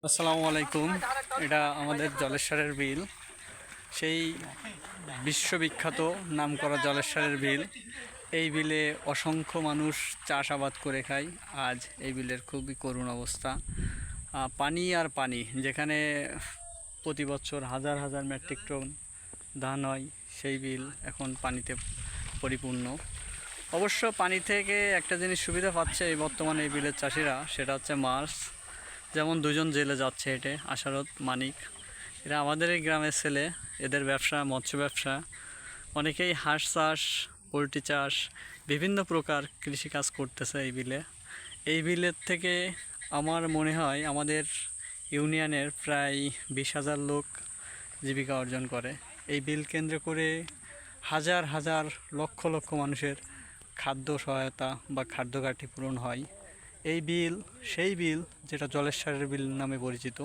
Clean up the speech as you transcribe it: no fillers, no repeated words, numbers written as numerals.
আসসালামু আলাইকুম। এটা আমাদের জলেশ্বরের বিল, সেই বিশ্ববিখ্যাত নামকরা জলেশ্বরের বিল। এই বিলে অসংখ্য মানুষ চাষাবাদ করে খায়। আজ এই বিলের খুবই করুণ অবস্থা। পানি আর পানি, যেখানে প্রতি বছর হাজার হাজার মেট্রিক টন ধান হয়, সেই বিল এখন পানিতে পরিপূর্ণ। অবশ্য পানি থেকে একটা জিনিস সুবিধা পাচ্ছে এই বর্তমানে এই বিলের চাষিরা, সেটা হচ্ছে মাছ। যেমন দুজন জেলে যাচ্ছে হেঁটে, আশারত, মানিক, এরা আমাদের এই গ্রামের ছেলে। এদের ব্যবসা মৎস্য ব্যবসা। অনেকেই হাঁস চাষ, পোলট্রি চাষ, বিভিন্ন প্রকার কৃষিকাজ করতেছে এই বিলে। এই বিলের থেকে আমার মনে হয় আমাদের ইউনিয়নের প্রায় 20,000 লোক জীবিকা অর্জন করে। এই বিল কেন্দ্র করে হাজার হাজার লক্ষ লক্ষ মানুষের খাদ্য সহায়তা বা খাদ্য ঘাটতি পূরণ হয়। এই বিল সেই বিল যেটা জলেশ্বরের বিল নামে পরিচিত।